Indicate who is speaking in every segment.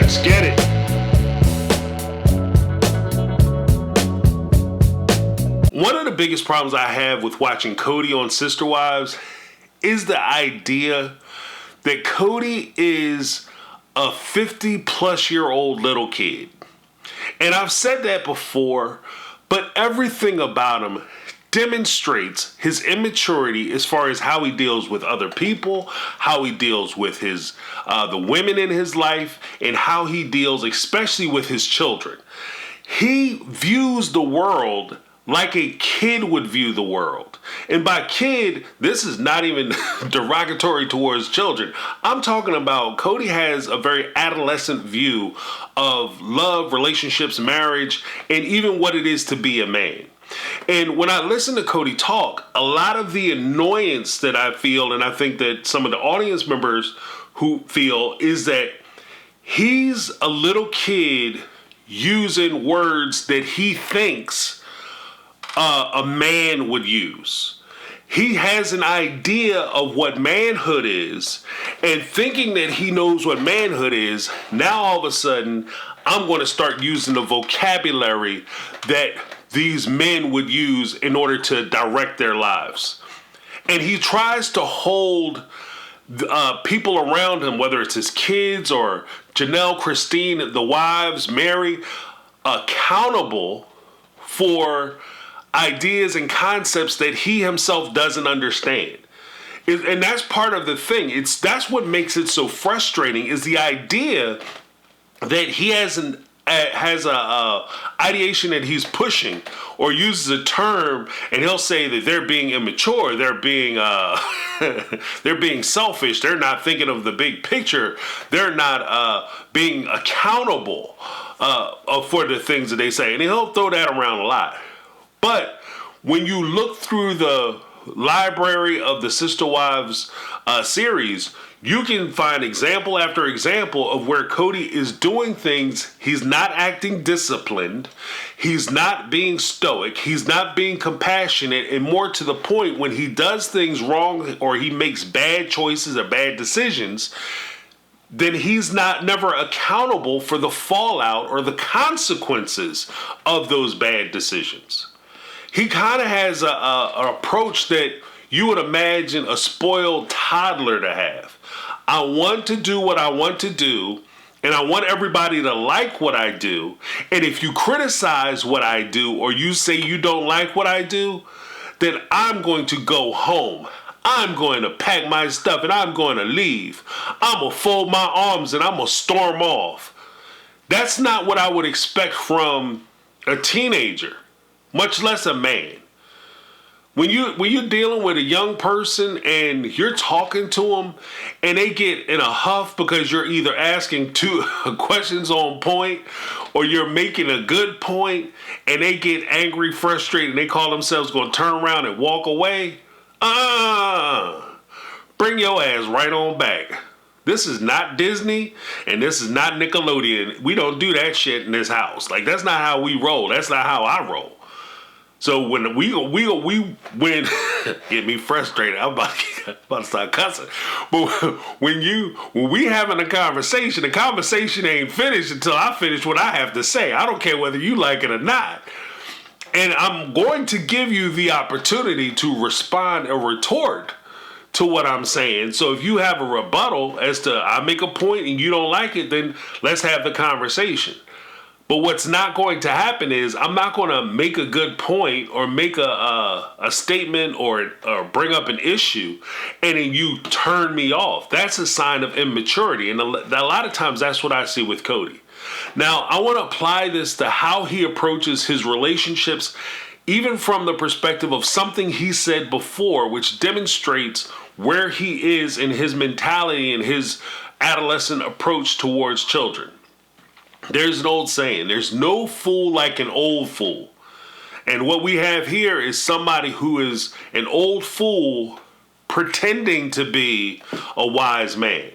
Speaker 1: Let's get it. One of the biggest problems I have with watching Kody on Sister Wives is the idea that Kody is a 50-plus-year-old little kid. And I've said that before, but everything about him demonstrates his immaturity as far as how he deals with other people, how he deals with his the women in his life, and how he deals especially with his children. He views the world like a kid would view the world. And by kid, this is not even derogatory towards children. I'm talking about Kody has a very adolescent view of love, relationships, marriage, and even what it is to be a man. And when I listen to Kody talk, a lot of the annoyance that I feel, and I think that some of the audience members who feel, is that he's a little kid using words that he thinks a man would use. He has an idea of what manhood is, and thinking that he knows what manhood is, now all of a sudden, I'm going to start using the vocabulary that these men would use in order to direct their lives. And he tries to hold people around him, whether it's his kids or Janelle, Christine, the wives, Mary, accountable for ideas and concepts that he himself doesn't understand. And that's part of the thing. That's what makes it so frustrating, is the idea that he has a ideation that he's pushing, or uses a term, and he'll say that they're being immature, they're being they're being selfish, they're not thinking of the big picture, they're not being accountable for the things that they say, and he'll throw that around a lot. But when you look through the library of the Sister Wives series, you can find example after example of where Kody is doing things. He's not acting disciplined. He's not being stoic. He's not being compassionate. And more to the point, when he does things wrong or he makes bad choices or bad decisions, then he's never accountable for the fallout or the consequences of those bad decisions. He kind of has an approach that you would imagine a spoiled toddler to have. I want to do what I want to do, and I want everybody to like what I do. And if you criticize what I do, or you say you don't like what I do, then I'm going to go home. I'm going to pack my stuff and I'm going to leave. I'm going to fold my arms and I'm going to storm off. That's not what I would expect from a teenager, much less a man. When you're dealing with a young person and you're talking to them and they get in a huff because you're either asking two questions on point or you're making a good point, and they get angry, frustrated, and they call themselves going to turn around and walk away, bring your ass right on back. This is not Disney, and this is not Nickelodeon. We don't do that shit in this house. Like, that's not how we roll. That's not how I roll. So when we get me frustrated, I'm about to start cussing. But when we having a conversation, the conversation ain't finished until I finish what I have to say. I don't care whether you like it or not. And I'm going to give you the opportunity to respond or retort to what I'm saying. So if you have a rebuttal as to I make a point and you don't like it, then let's have the conversation. But what's not going to happen is I'm not going to make a good point or make a statement or bring up an issue and then you turn me off. That's a sign of immaturity. And a lot of times that's what I see with Kody. Now, I want to apply this to how he approaches his relationships, even from the perspective of something he said before, which demonstrates where he is in his mentality and his adolescent approach towards children. There's an old saying, there's no fool like an old fool. And what we have here is somebody who is an old fool pretending to be a wise man.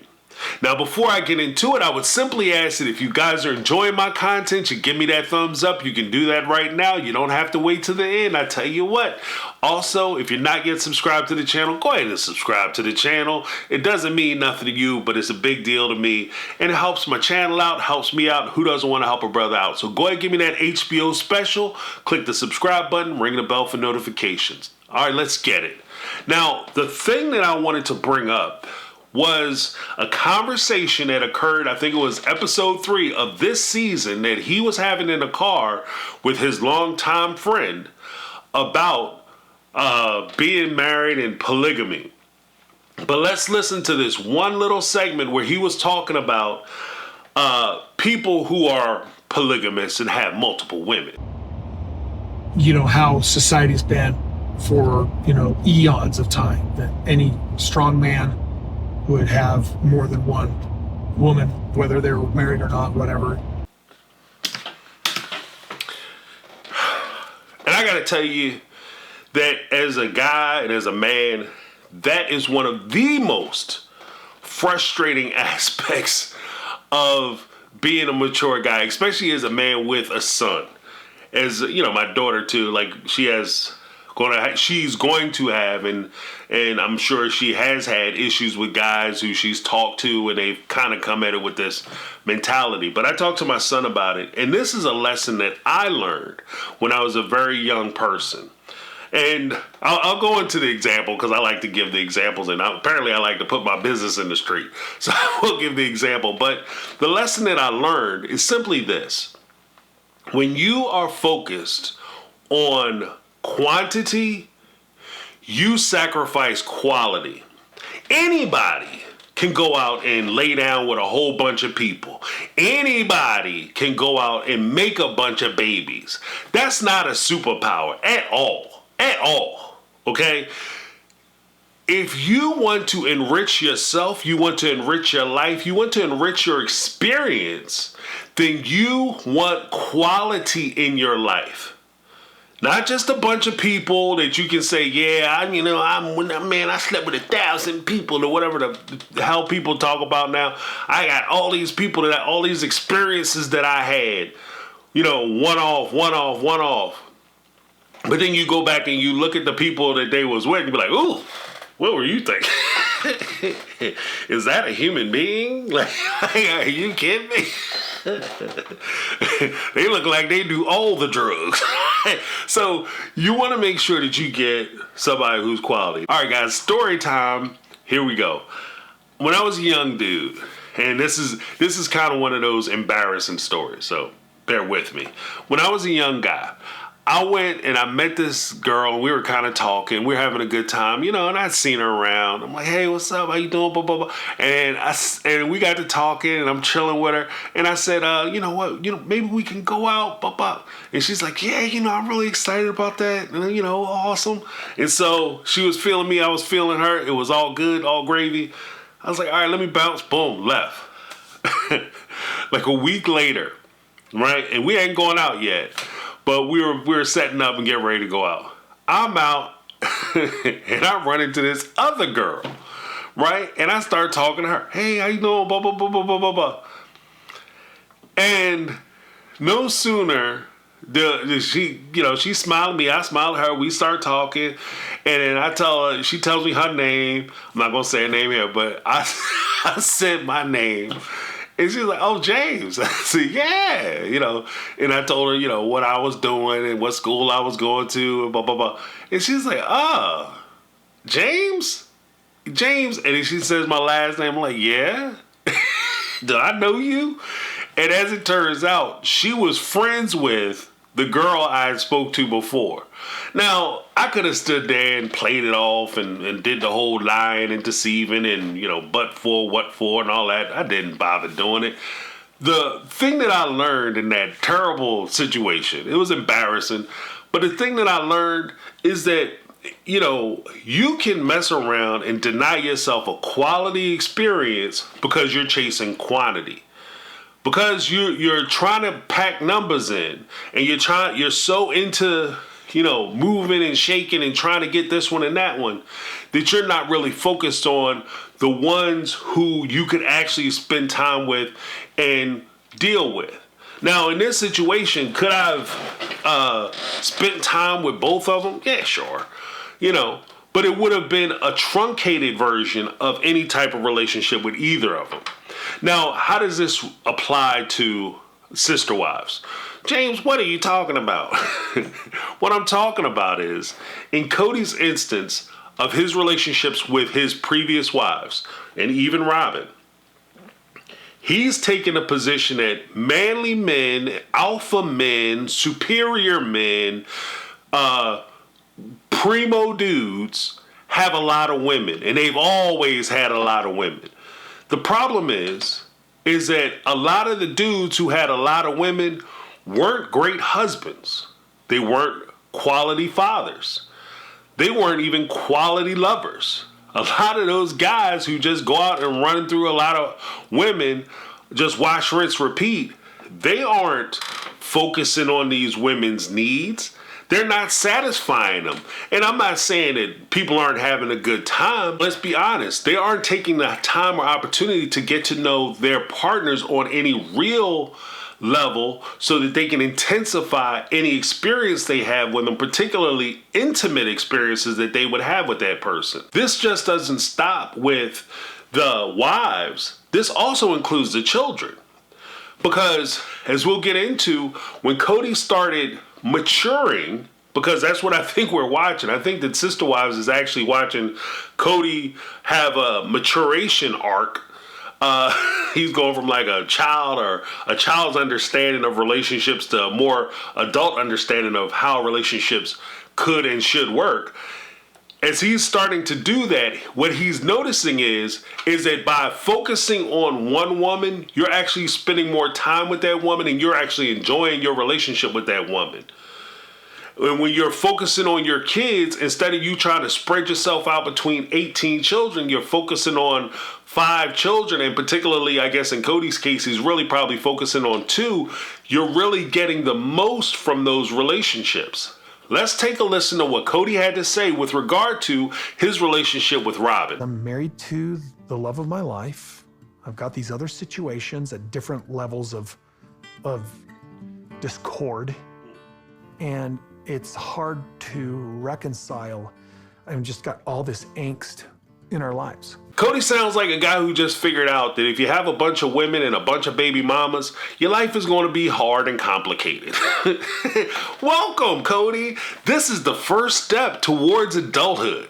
Speaker 1: Now, before I get into it, I would simply ask that if you guys are enjoying my content, you give me that thumbs up. You can do that right now. You don't have to wait to the end. I tell you what. Also, if you're not yet subscribed to the channel, go ahead and subscribe to the channel. It doesn't mean nothing to you, but it's a big deal to me. And it helps my channel out, helps me out. Who doesn't want to help a brother out? So go ahead and give me that HBO special. Click the subscribe button, ring the bell for notifications. All right, let's get it. Now, the thing that I wanted to bring up was a conversation that occurred, I think it was episode 3 of this season, that he was having in a car with his longtime friend about being married and polygamy. But let's listen to this one little segment where he was talking about people who are polygamous and have multiple women.
Speaker 2: You know, how society's been for, eons of time, that any strong man would have more than one woman, whether they were married or not, whatever.
Speaker 1: And I gotta tell you that as a guy and as a man, that is one of the most frustrating aspects of being a mature guy, especially as a man with a son. As my daughter too, like she's going to have, and I'm sure she has had issues with guys who she's talked to, and they've kind of come at it with this mentality. But I talked to my son about it, and this is a lesson that I learned when I was a very young person. And I'll go into the example because I like to give the examples, and apparently I like to put my business in the street. So I will give the example. But the lesson that I learned is simply this. When you are focused on quantity, you sacrifice quality. Anybody can go out and lay down with a whole bunch of people. Anybody can go out and make a bunch of babies. That's not a superpower at all. At all. Okay? If you want to enrich yourself, you want to enrich your life, you want to enrich your experience, then you want quality in your life. Not just a bunch of people that you can say, yeah, I slept with 1,000 people or whatever the hell people talk about now. I got all these people, all these experiences that I had, one off. But then you go back and you look at the people that they was with and you be like, ooh, what were you thinking? Is that a human being? Like, are you kidding me? They look like they do all the drugs. So you want to make sure that you get somebody who's quality. All right, guys, story time. Here we go. When I was a young dude, and this is kind of one of those embarrassing stories, so bear with me. When I was a young guy, I went and I met this girl, and we were kind of talking. We were having a good time, and I'd seen her around. I'm like, hey, what's up? How you doing? Blah, blah, blah. And we got to talking, and I'm chilling with her. And I said, you know what? Maybe we can go out. Blah, blah. And she's like, yeah, I'm really excited about that. And, awesome. And so she was feeling me. I was feeling her. It was all good, all gravy. I was like, all right, let me bounce. Boom, left. Like a week later, right? And we ain't going out yet. But we were setting up and getting ready to go out. I'm out, and I run into this other girl, right? And I start talking to her. Hey, how you doing? Blah, blah, blah, blah, blah, blah, blah. And no sooner she smiled at me, I smiled at her. We start talking, and then I tell her. She tells me her name. I'm not gonna say her name here, but I said my name. And she's like, oh, James. I said, yeah, And I told her, what I was doing and what school I was going to and blah, blah, blah. And she's like, James? James? And then she says my last name. I'm like, yeah? Do I know you? And as it turns out, she was friends with the girl I had spoke to before. Now, I could have stood there and played it off and did the whole lying and deceiving and, but for, what for, and all that. I didn't bother doing it. The thing that I learned in that terrible situation, it was embarrassing, but the thing that I learned is that, you can mess around and deny yourself a quality experience because you're chasing quantity. Because you're trying to pack numbers in, and you're so into moving and shaking and trying to get this one and that one, that you're not really focused on the ones who you could actually spend time with and deal with. Now, in this situation, could I have spent time with both of them? Yeah, sure. But it would have been a truncated version of any type of relationship with either of them. Now, how does this apply to sister wives? James, what are you talking about? What I'm talking about is, in Kody's instance of his relationships with his previous wives, and even Robin, he's taken a position that manly men, alpha men, superior men, primo dudes have a lot of women, and they've always had a lot of women. The problem is that a lot of the dudes who had a lot of women weren't great husbands. They weren't quality fathers. They weren't even quality lovers. A lot of those guys who just go out and run through a lot of women, just wash, rinse, repeat, they aren't focusing on these women's needs. They're not satisfying them. And I'm not saying that people aren't having a good time. Let's be honest. They aren't taking the time or opportunity to get to know their partners on any real level so that they can intensify any experience they have with them, particularly intimate experiences that they would have with that person. This just doesn't stop with the wives. This also includes the children. Because, as we'll get into, when Kody started maturing, because that's what I think we're watching. I think that Sister Wives is actually watching Kody have a maturation arc. He's going from like a child or a child's understanding of relationships to a more adult understanding of how relationships could and should work. As he's starting to do that, what he's noticing is that by focusing on one woman, you're actually spending more time with that woman and you're actually enjoying your relationship with that woman. And when you're focusing on your kids, instead of you trying to spread yourself out between 18 children, you're focusing on 5 children. And particularly, I guess in Kody's case, he's really probably focusing on 2. You're really getting the most from those relationships. Let's take a listen to what Kody had to say with regard to his relationship with Robin.
Speaker 2: I'm married to the love of my life. I've got these other situations at different levels of discord, and it's hard to reconcile. I've just got all this angst in our lives.
Speaker 1: Kody sounds like a guy who just figured out that if you have a bunch of women and a bunch of baby mamas, your life is going to be hard and complicated. Welcome, Kody. This is the first step towards adulthood.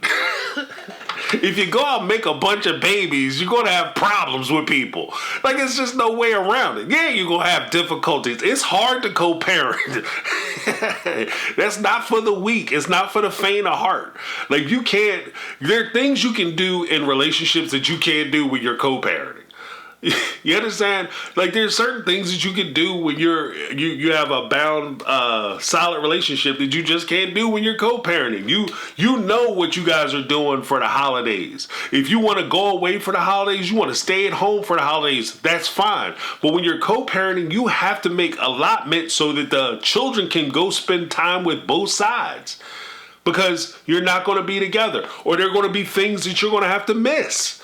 Speaker 1: If you go out and make a bunch of babies, you're going to have problems with people. Like, it's just no way around it. Yeah, you're going to have difficulties. It's hard to co-parent. That's not for the weak. It's not for the faint of heart. Like, there are things you can do in relationships that you can't do when you're co-parenting. You understand? Like, there's certain things that you can do when you have a bound, solid relationship that you just can't do when you're co-parenting. You know what you guys are doing for the holidays. If you want to go away for the holidays, you want to stay at home for the holidays, that's fine. But when you're co-parenting, you have to make allotment so that the children can go spend time with both sides. Because you're not going to be together, or there are going to be things that you're going to have to miss.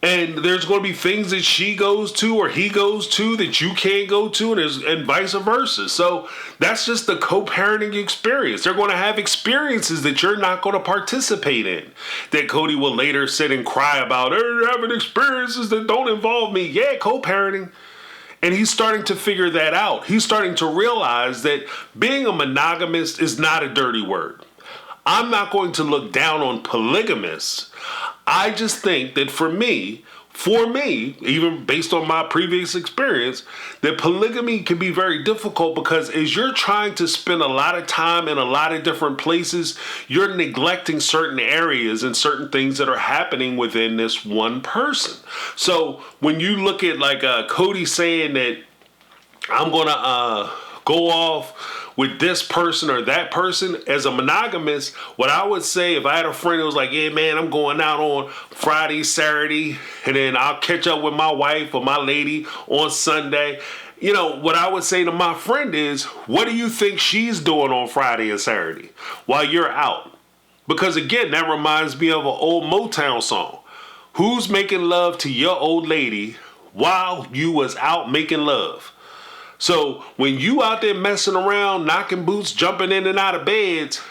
Speaker 1: And there's going to be things that she goes to or he goes to that you can't go to, and vice versa. So that's just the co-parenting experience. They're going to have experiences that you're not going to participate in, that Kody will later sit and cry about. They're having experiences that don't involve me. Yeah, co-parenting. And he's starting to figure that out. He's starting to realize that being a monogamist is not a dirty word. I'm not going to look down on polygamists. I just think that for me, even based on my previous experience, that polygamy can be very difficult because as you're trying to spend a lot of time in a lot of different places, you're neglecting certain areas and certain things that are happening within this one person. So when you look at like Kody saying that I'm going to go off with this person or that person, as a monogamist, what I would say if I had a friend who was like, yeah, man, I'm going out on Friday, Saturday, and then I'll catch up with my wife or my lady on Sunday, what I would say to my friend is, what do you think she's doing on Friday and Saturday while you're out? Because again, that reminds me of an old Motown song. Who's making love to your old lady while you was out making love? So when you out there messing around, knocking boots, jumping in and out of beds,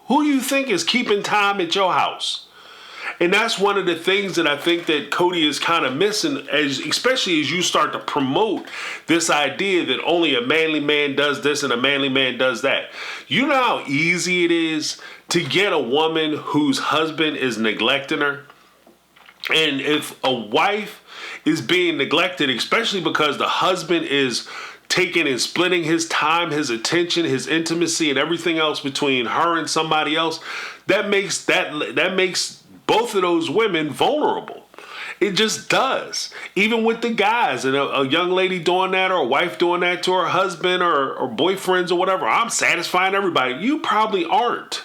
Speaker 1: who do you think is keeping time at your house? And that's one of the things that I think that Kody is kind of missing, especially as you start to promote this idea that only a manly man does this and a manly man does that. You know how easy it is to get a woman whose husband is neglecting her? And if a wife is being neglected, especially because the husband is taking and splitting his time, his attention, his intimacy, and everything else between her and somebody else, that makes both of those women vulnerable. It just does. Even with the guys, and a young lady doing that, or a wife doing that to her husband or boyfriends or whatever. I'm satisfying everybody. You probably aren't.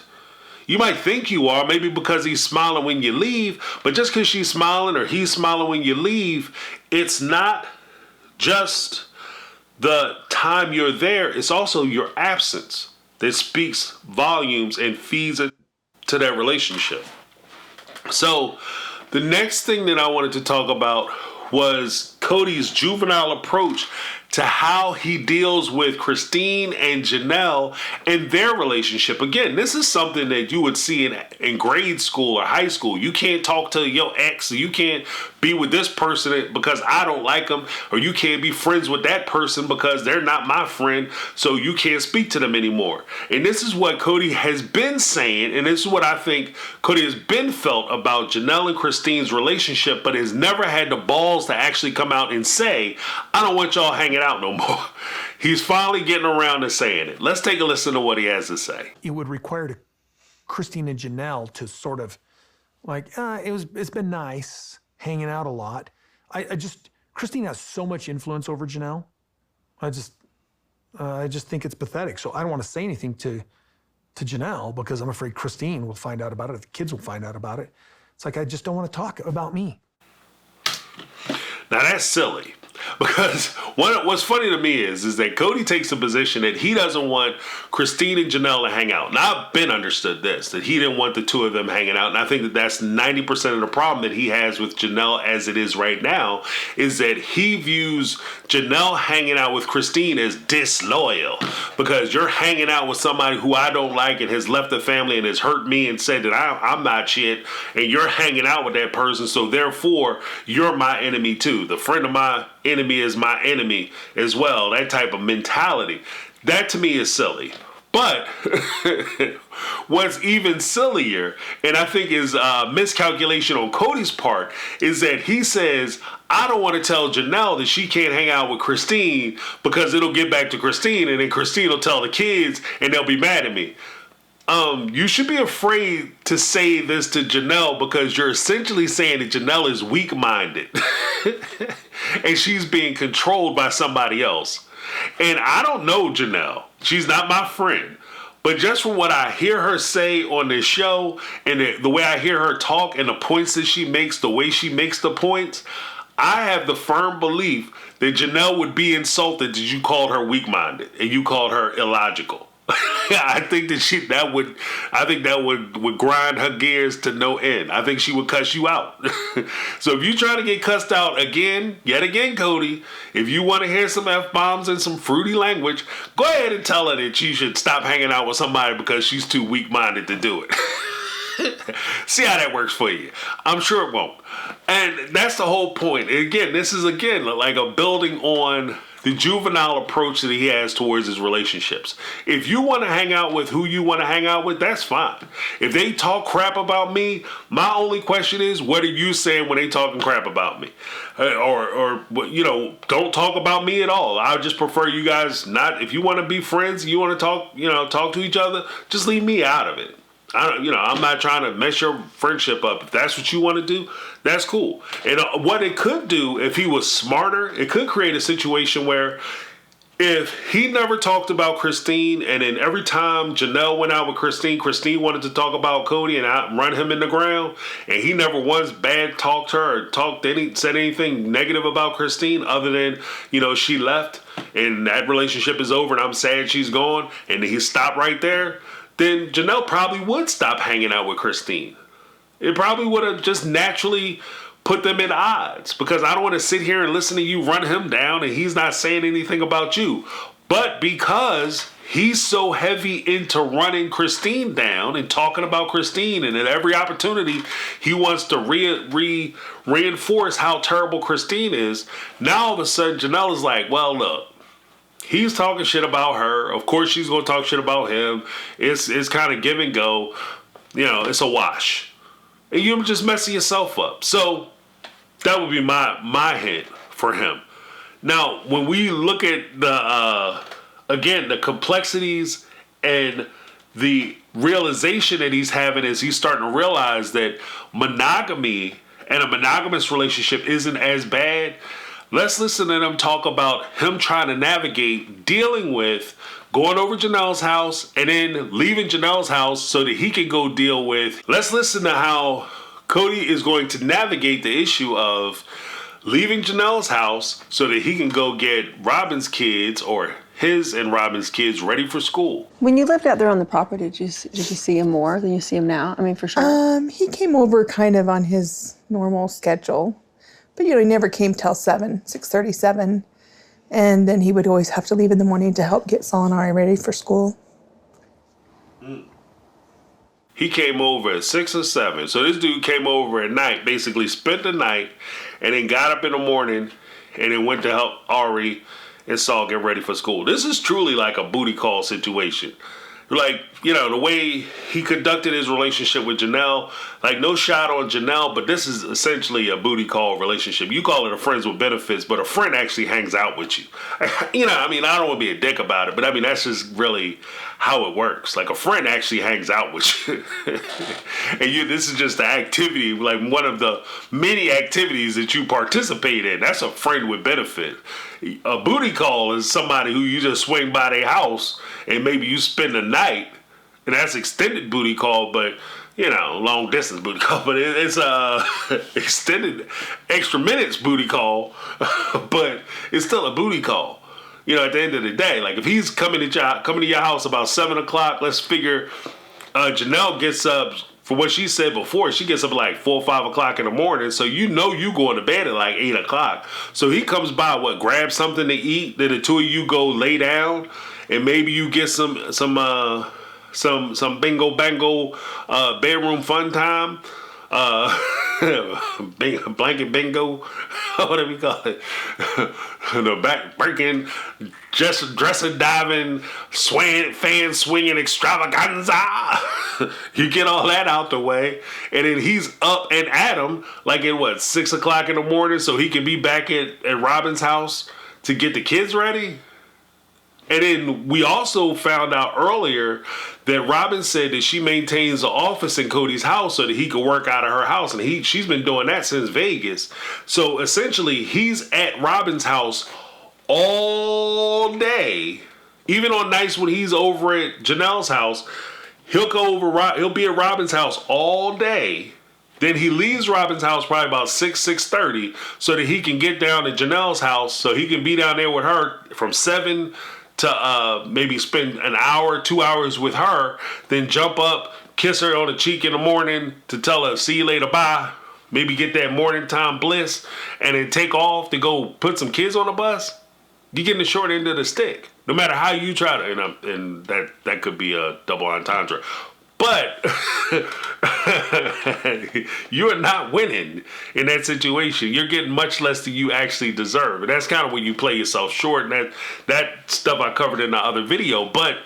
Speaker 1: You might think you are, maybe because he's smiling when you leave, but just because she's smiling or he's smiling when you leave, it's not just the time you're there, it's also your absence that speaks volumes and feeds it to that relationship. So the next thing that I wanted to talk about was Kody's juvenile approach to how he deals with Christine and Janelle and their relationship. Again, this is something that you would see in grade school or high school. You can't talk to your ex, or you can't be with this person because I don't like them, or you can't be friends with that person because they're not my friend, so you can't speak to them anymore. And this is what Kody has been saying, and this is what I think Kody has been felt about Janelle and Christine's relationship, but has never had the balls to actually come out and say, I don't want y'all hanging out no more. He's finally getting around to saying it. Let's take a listen to what he has to say.
Speaker 2: It would require Christine and Janelle to sort of like, it's been nice hanging out a lot. Christine has so much influence over Janelle. I just think it's pathetic. So I don't want to say anything to Janelle because I'm afraid Christine will find out about it. The kids will find out about it. It's like, I just don't want to talk about me.
Speaker 1: Now that's silly. Because what's funny to me is that Kody takes a position that he doesn't want Christine and Janelle to hang out. Now, I've been understood this, that he didn't want the two of them hanging out. And I think that that's 90% of the problem that he has with Janelle as it is right now, is that he views Janelle hanging out with Christine as disloyal. Because you're hanging out with somebody who I don't like and has left the family and has hurt me and said that I'm not shit. And you're hanging out with that person, so therefore, you're my enemy too. The friend of my enemy is my enemy as well. That type of mentality. That to me is silly. But what's even sillier, and I think is a miscalculation on Kody's part, is that he says, I don't want to tell Janelle that she can't hang out with Christine because it'll get back to Christine, and then Christine will tell the kids and they'll be mad at me. You should be afraid to say this to Janelle because you're essentially saying that Janelle is weak-minded and she's being controlled by somebody else. And I don't know Janelle. She's not my friend. But just from what I hear her say on this show and the way I hear her talk and the points that she makes, the way she makes the points, I have the firm belief that Janelle would be insulted that you called her weak-minded and you called her illogical. I think that would grind her gears to no end. I think she would cuss you out. So if you're trying to get cussed out yet again, Kody, if you want to hear some F-bombs and some fruity language, go ahead and tell her that she should stop hanging out with somebody because she's too weak-minded to do it. See how that works for you. I'm sure it won't. And that's the whole point. And again, this is like a building on the juvenile approach that he has towards his relationships. If you want to hang out with who you want to hang out with, that's fine. If they talk crap about me, my only question is, what are you saying when they talking crap about me? Or don't talk about me at all. I just prefer you guys not. If you want to be friends, you want to talk to each other, just leave me out of it. I'm not trying to mess your friendship up. If that's what you want to do, that's cool. And what it could do, if he was smarter, it could create a situation where if he never talked about Christine, and then every time Janelle went out with Christine, Christine wanted to talk about Kody and run him in the ground, and he never once bad talked her or said anything negative about Christine other than, she left and that relationship is over and I'm sad she's gone, and he stopped right there, then Janelle probably would stop hanging out with Christine. It probably would have just naturally put them in odds, because I don't want to sit here and listen to you run him down and he's not saying anything about you. But because he's so heavy into running Christine down and talking about Christine, and at every opportunity he wants to reinforce how terrible Christine is, now all of a sudden Janelle is like, well, look, he's talking shit about her. Of course she's going to talk shit about him. It's kind of give and go. It's a wash. And you're just messing yourself up. So that would be my hint for him. Now, when we look at the complexities and the realization that he's having as he's starting to realize that monogamy and a monogamous relationship isn't as bad, let's listen to them talk about him trying to navigate dealing with going over Janelle's house and then leaving Janelle's house so that he can go deal with. Let's listen to how Kody is going to navigate the issue of leaving Janelle's house so that he can go get Robin's kids, or his and Robin's kids, ready for school.
Speaker 3: When you lived out there on the property, did you see him more than you see him now? I mean, for sure.
Speaker 4: He came over kind of on his normal schedule, but he never came till 6:37, and then he would always have to leave in the morning to help get Solinari ready for school.
Speaker 1: He came over at 6 or 7. So this dude came over at night, basically spent the night, and then got up in the morning and then went to help Ari and Saul get ready for school. This is truly like a booty call situation. Like, the way he conducted his relationship with Janelle, like, no shot on Janelle, but this is essentially a booty call relationship. You call it a friends with benefits, but a friend actually hangs out with you. I don't want to be a dick about it, but that's just really how it works. Like, a friend actually hangs out with you. And this is just the activity, like one of the many activities that you participate in. That's a friend with benefit. A booty call is somebody who you just swing by their house and maybe you spend the night, and that's extended booty call, but long distance booty call, but it's extended extra minutes booty call, but it's still a booty call. At the end of the day, like, if he's coming to your house about 7 o'clock, let's figure Janelle gets up, for what she said before, she gets up at like 4 or 5 o'clock in the morning, so you going to bed at like 8 o'clock. So he comes by, grab something to eat, then the two of you go lay down, and maybe you get some bingo bango bedroom fun time, blanket bingo, whatever you call it, the back breaking, dresser diving, fan swinging extravaganza. You get all that out the way, and then he's up and at him like at 6 o'clock in the morning, so he can be back at Robin's house to get the kids ready. And then we also found out earlier that Robin said that she maintains an office in Kody's house so that he could work out of her house. And she's been doing that since Vegas. So essentially, he's at Robin's house all day. Even on nights when he's over at Janelle's house, he'll be at Robin's house all day. Then he leaves Robin's house probably about 6:30 so that he can get down to Janelle's house so he can be down there with her from 7 to maybe spend an hour, 2 hours with her, then jump up, kiss her on the cheek in the morning to tell her, see you later, bye. Maybe get that morning time bliss, and then take off to go put some kids on the bus. You're getting the short end of the stick. No matter how you try to, and that could be a double entendre. But you're not winning in that situation. You're getting much less than you actually deserve. And that's kind of when you play yourself short. And that stuff I covered in the other video. But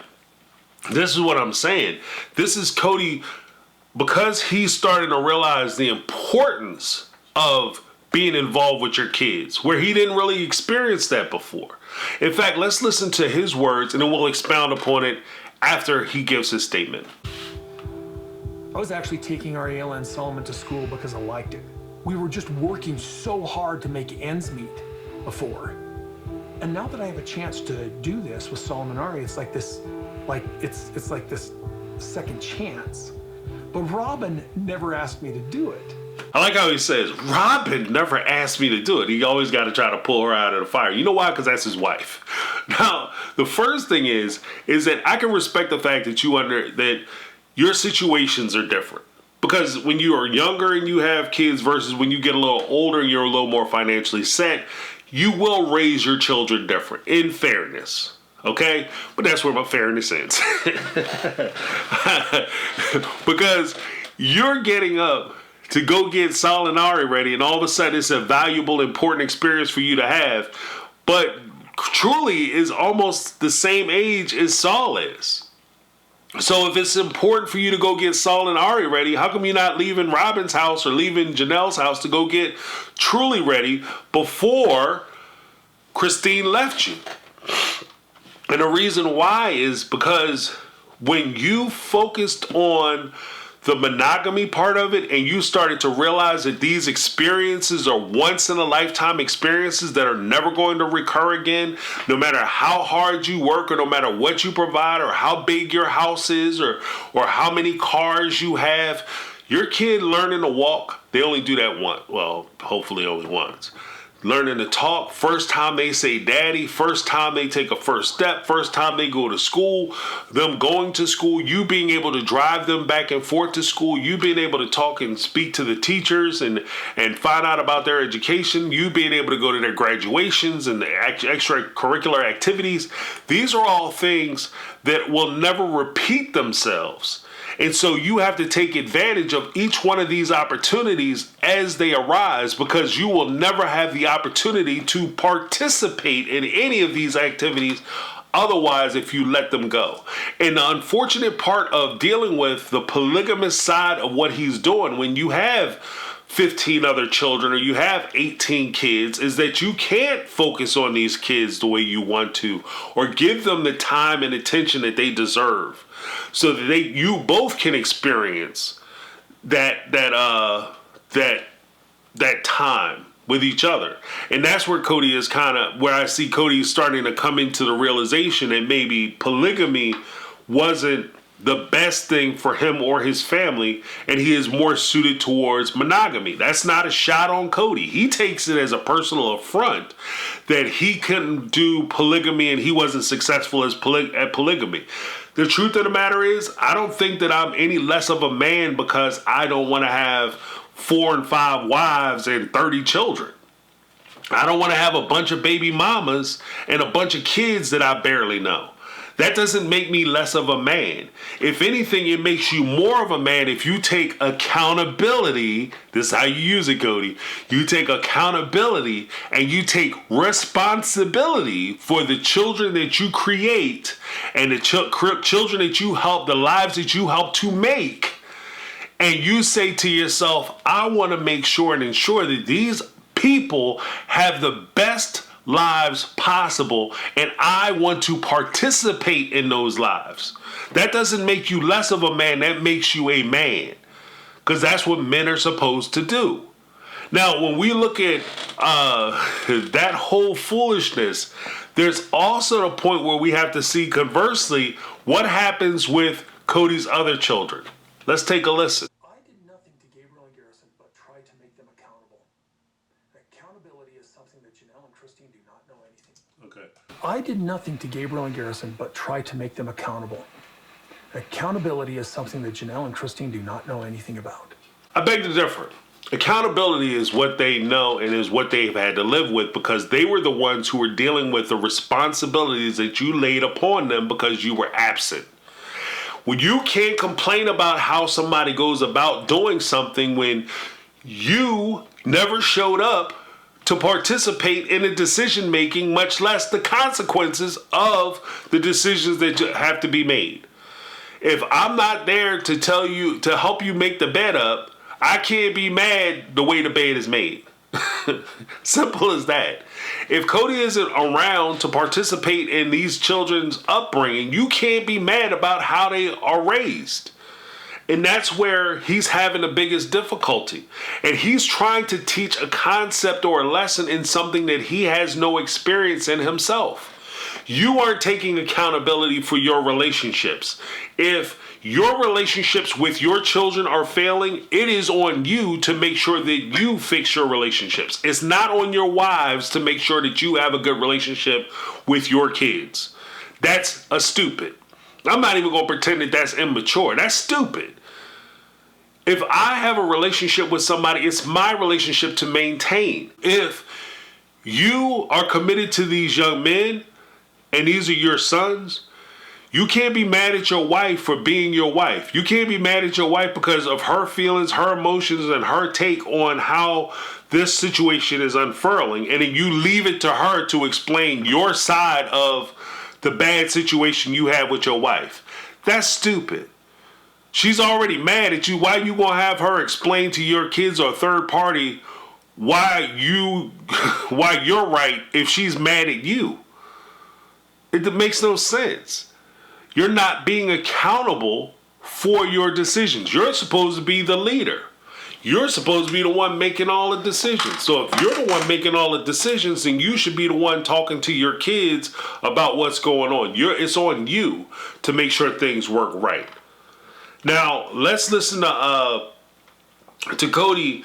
Speaker 1: this is what I'm saying. This is Kody, because he's starting to realize the importance of being involved with your kids, where he didn't really experience that before. In fact, let's listen to his words, and then we'll expound upon it after he gives his statement.
Speaker 2: I was actually taking Ariella and Solomon to school because I liked it. We were just working so hard to make ends meet before. And now that I have a chance to do this with Solomon Ari, it's like this, it's like this second chance. But Robin never asked me to do it.
Speaker 1: I like how he says, Robin never asked me to do it. He always got to try to pull her out of the fire. You know why? Because that's his wife. Now, the first thing is that I can respect the fact that that your situations are different. Because when you are younger and you have kids versus when you get a little older and you're a little more financially set, you will raise your children different, in fairness. Okay? But that's where my fairness ends. Because you're getting up to go get Sol and Ari ready, and all of a sudden it's a valuable, important experience for you to have, but truly is almost the same age as Sol is. So if it's important for you to go get Sol and Ari ready, how come you're not leaving Robin's house or leaving Janelle's house to go get Truly ready before Christine left you? And the reason why is because when you focused on the monogamy part of it and you started to realize that these experiences are once in a lifetime experiences that are never going to recur again, no matter how hard you work or no matter what you provide or how big your house is or how many cars you have, your kid learning to walk, they only do that once. Well, hopefully only once. Learning to talk, first time they say daddy, first time they take a first step, first time they go to school, them going to school, you being able to drive them back and forth to school, you being able to talk and speak to the teachers and find out about their education, you being able to go to their graduations and the extracurricular activities. These are all things that will never repeat themselves. And so you have to take advantage of each one of these opportunities as they arise, because you will never have the opportunity to participate in any of these activities otherwise if you let them go. And the unfortunate part of dealing with the polygamous side of what he's doing when you have 15 other children or you have 18 kids is that you can't focus on these kids the way you want to or give them the time and attention that they deserve, so that you both can experience that time with each other. And that's where Kody is where I see Kody starting to come into the realization that maybe polygamy wasn't the best thing for him or his family, and he is more suited towards monogamy. That's not a shot on Kody. He takes it as a personal affront that he couldn't do polygamy and he wasn't successful at polygamy. The truth of the matter is, I don't think that I'm any less of a man because I don't want to have 4 and 5 wives and 30 children. I don't want to have a bunch of baby mamas and a bunch of kids that I barely know. That doesn't make me less of a man. If anything, it makes you more of a man if you take accountability. This is how you use it, Kody. You take accountability and you take responsibility for the children that you create and the children that you help, the lives that you help to make. And you say to yourself, I want to make sure and ensure that these people have the best lives possible, and I want to participate in those lives. That doesn't make you less of a man. That makes you a man, because that's what men are supposed to do. Now, when we look at that whole foolishness, there's also a point where we have to see, conversely, what happens with Kody's other children. Let's take a listen.
Speaker 2: I did nothing to Gabriel and Garrison but try to make them accountable. Accountability is something that Janelle and Christine do not know anything.
Speaker 1: Okay.
Speaker 2: I did nothing to Gabriel and Garrison but try to make them accountable. Accountability is something that Janelle and Christine do not know anything about.
Speaker 1: I beg to differ. Accountability is what they know and is what they've had to live with, because they were the ones who were dealing with the responsibilities that you laid upon them because you were absent. When you can't complain about how somebody goes about doing something when you never showed up to participate in the decision making, much less the consequences of the decisions that have to be made. If I'm not there to tell you, to help you make the bed up, I can't be mad the way the bed is made. Simple as that. If Kody isn't around to participate in these children's upbringing, you can't be mad about how they are raised. And that's where he's having the biggest difficulty. And he's trying to teach a concept or a lesson in something that he has no experience in himself. You aren't taking accountability for your relationships. If your relationships with your children are failing, it is on you to make sure that you fix your relationships. It's not on your wives to make sure that you have a good relationship with your kids. That's a stupid. I'm not even going to pretend that that's immature. That's stupid. If I have a relationship with somebody, it's my relationship to maintain. If you are committed to these young men and these are your sons, you can't be mad at your wife for being your wife. You can't be mad at your wife because of her feelings, her emotions, and her take on how this situation is unfurling. And then you leave it to her to explain your side of the bad situation you have with your wife. That's stupid. She's already mad at you. Why you gonna have her explain to your kids or a third party why you're right if she's mad at you? It makes no sense. You're not being accountable for your decisions. You're supposed to be the leader. You're supposed to be the one making all the decisions. So if you're the one making all the decisions, then you should be the one talking to your kids about what's going on. It's on you to make sure things work right. Now, let's listen to Kody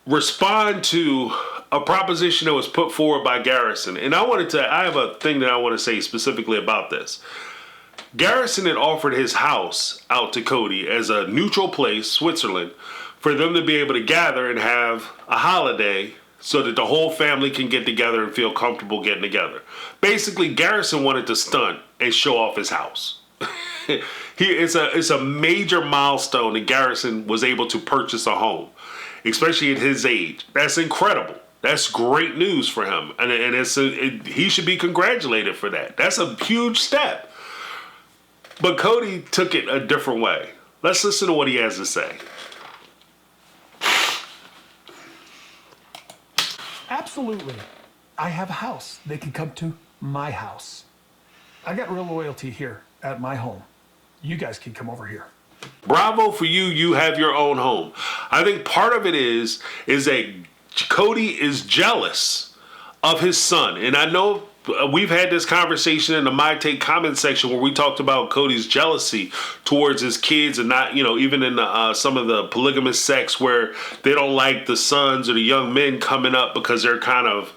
Speaker 1: respond to a proposition that was put forward by Garrison. And I have a thing that I want to say specifically about this. Garrison had offered his house out to Kody as a neutral place, Switzerland, for them to be able to gather and have a holiday so that the whole family can get together and feel comfortable getting together. Basically, Garrison wanted to stunt and show off his house. It's a major milestone that Garrison was able to purchase a home, especially at his age. That's incredible. That's great news for him. And he should be congratulated for that. That's a huge step. But Kody took it a different way. Let's listen to what he has to say.
Speaker 2: Absolutely. I have a house. They can come to my house. I got real loyalty here at my home. You guys can come over here.
Speaker 1: Bravo for you. You have your own home. I think part of it is that Kody is jealous of his son. And I know we've had this conversation in the My Take comment section where we talked about Kody's jealousy towards his kids, and not, even in some of the polygamous sects where they don't like the sons or the young men coming up because they're kind of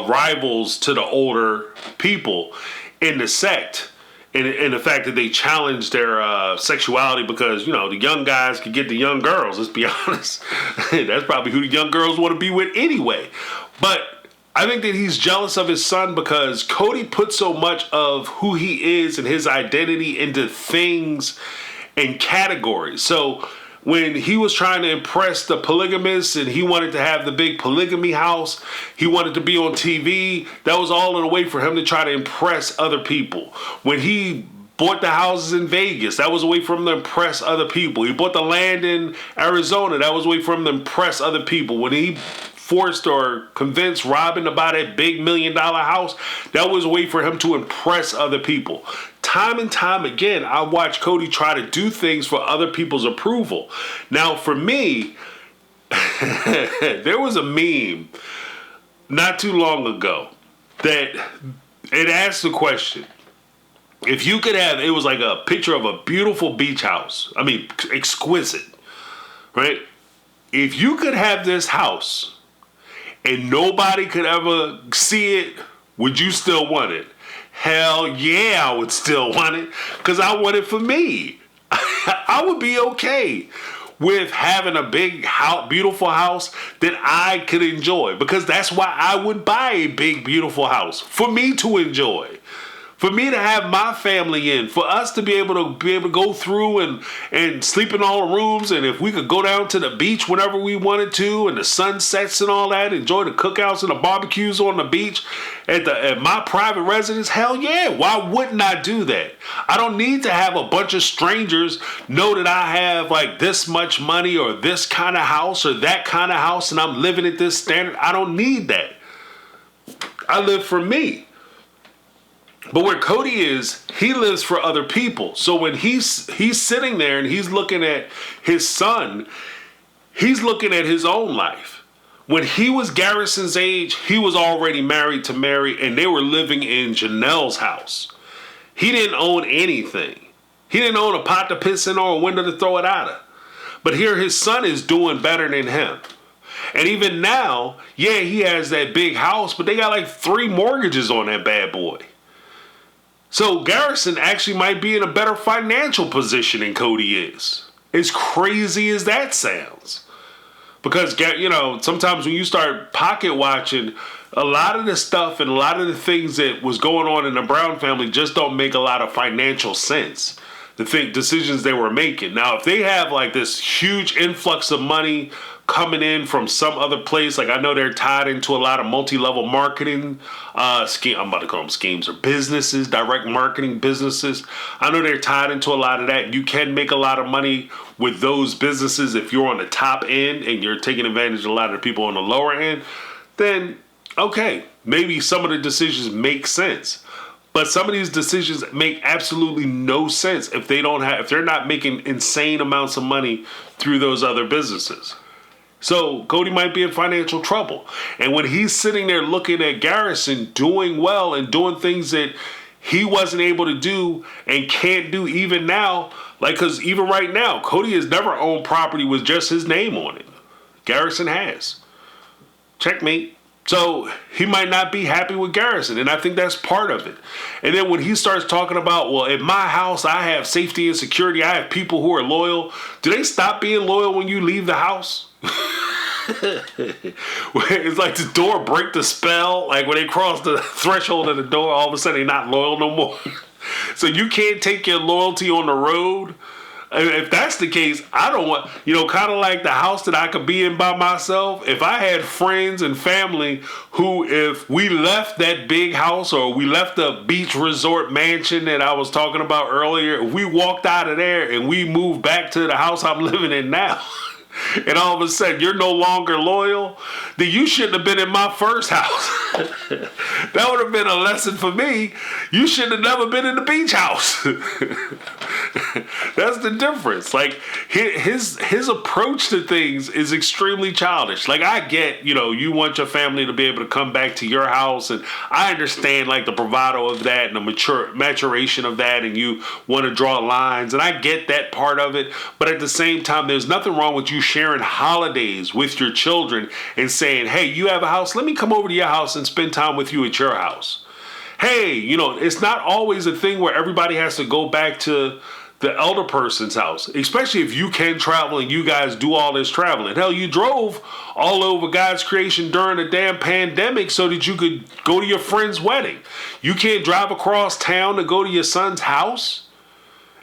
Speaker 1: rivals to the older people in the sect. And the fact that they challenge their sexuality because, the young guys can get the young girls, let's be honest. That's probably who the young girls want to be with anyway. But I think that he's jealous of his son because Kody put so much of who he is and his identity into things and categories. So when he was trying to impress the polygamists and he wanted to have the big polygamy house, he wanted to be on TV, that was all in a way for him to try to impress other people. When he bought the houses in Vegas, that was a way for him to impress other people. He bought the land in Arizona, that was a way for him to impress other people. When he forced or convinced Robin to buy that big $1 million house, that was a way for him to impress other people. Time and time again, I watch Kody try to do things for other people's approval. Now, for me, there was a meme not too long ago that it asked the question, if you could have, it was like a picture of a beautiful beach house. I mean, exquisite, right? If you could have this house and nobody could ever see it, would you still want it? Hell yeah, I would still want it because I want it for me. I would be okay with having a big house, beautiful house that I could enjoy, because that's why I would buy a big, beautiful house, for me to enjoy. For me to have my family in, for us to be able to go through and sleep in all the rooms, and if we could go down to the beach whenever we wanted to, and the sunsets and all that, enjoy the cookouts and the barbecues on the beach at my private residence, hell yeah, why wouldn't I do that? I don't need to have a bunch of strangers know that I have like this much money or this kind of house or that kind of house and I'm living at this standard. I don't need that. I live for me. But where Kody is, he lives for other people. So when he's sitting there and he's looking at his son, he's looking at his own life. When he was Garrison's age, he was already married to Mary, and they were living in Janelle's house. He didn't own anything. He didn't own a pot to piss in or a window to throw it out of. But here his son is doing better than him. And even now, yeah, he has that big house, but they got like 3 mortgages on that bad boy. So Garrison actually might be in a better financial position than Kody is. As crazy as that sounds. Because, you know, sometimes when you start pocket watching, a lot of the stuff and a lot of the things that was going on in the Brown family just don't make a lot of financial sense. The decisions they were making. Now, if they have like this huge influx of money coming in from some other place, like I know they're tied into a lot of multi-level marketing scheme. I'm about to call them schemes or businesses, direct marketing businesses. I know they're tied into a lot of that. You can make a lot of money with those businesses if you're on the top end and you're taking advantage of a lot of the people on the lower end. Then okay, maybe some of the decisions make sense. But some of these decisions make absolutely no sense if they're not making insane amounts of money through those other businesses. So Kody might be in financial trouble. And when he's sitting there looking at Garrison doing well and doing things that he wasn't able to do and can't do even now, like, because even right now, Kody has never owned property with just his name on it. Garrison has. Checkmate. So he might not be happy with Garrison, and I think that's part of it. And then when he starts talking about, well, at my house, I have safety and security. I have people who are loyal. Do they stop being loyal when you leave the house? It's like the door break the spell. Like when they cross the threshold of the door, all of a sudden they're not loyal no more. So you can't take your loyalty on the road. If that's the case, I don't want, kind of like the house that I could be in by myself. If I had friends and family who, if we left that big house or we left the beach resort mansion that I was talking about earlier, if we walked out of there and we moved back to the house I'm living in now, and all of a sudden you're no longer loyal, then you shouldn't have been in my first house. That would have been a lesson for me. You shouldn't have never been in the beach house. That's the difference. Like his approach to things is extremely childish. Like I get, you want your family to be able to come back to your house, and I understand like the bravado of that and the maturation of that, and you want to draw lines, and I get that part of it. But at the same time, there's nothing wrong with you sharing holidays with your children and saying, hey, you have a house, let me come over to your house and spend time with you at your house. Hey, it's not always a thing where everybody has to go back to the elder person's house, especially if you can travel and you guys do all this traveling. Hell, you drove all over God's creation during the damn pandemic so that you could go to your friend's wedding. You can't drive across town to go to your son's house.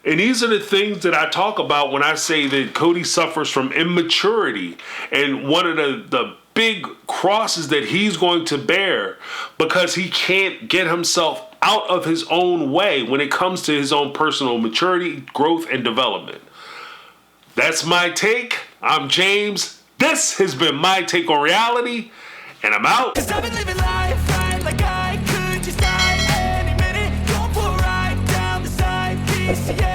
Speaker 1: And these are the things that I talk about when I say that Kody suffers from immaturity. And one of the big crosses that he's going to bear because he can't get himself out of his own way when it comes to his own personal maturity, growth, and development. That's my take. I'm James. This has been My Take on Reality, and I'm out.
Speaker 5: 'Cause I've been living life right like I could just die any minute. Going for a ride down the side. Peace, yeah.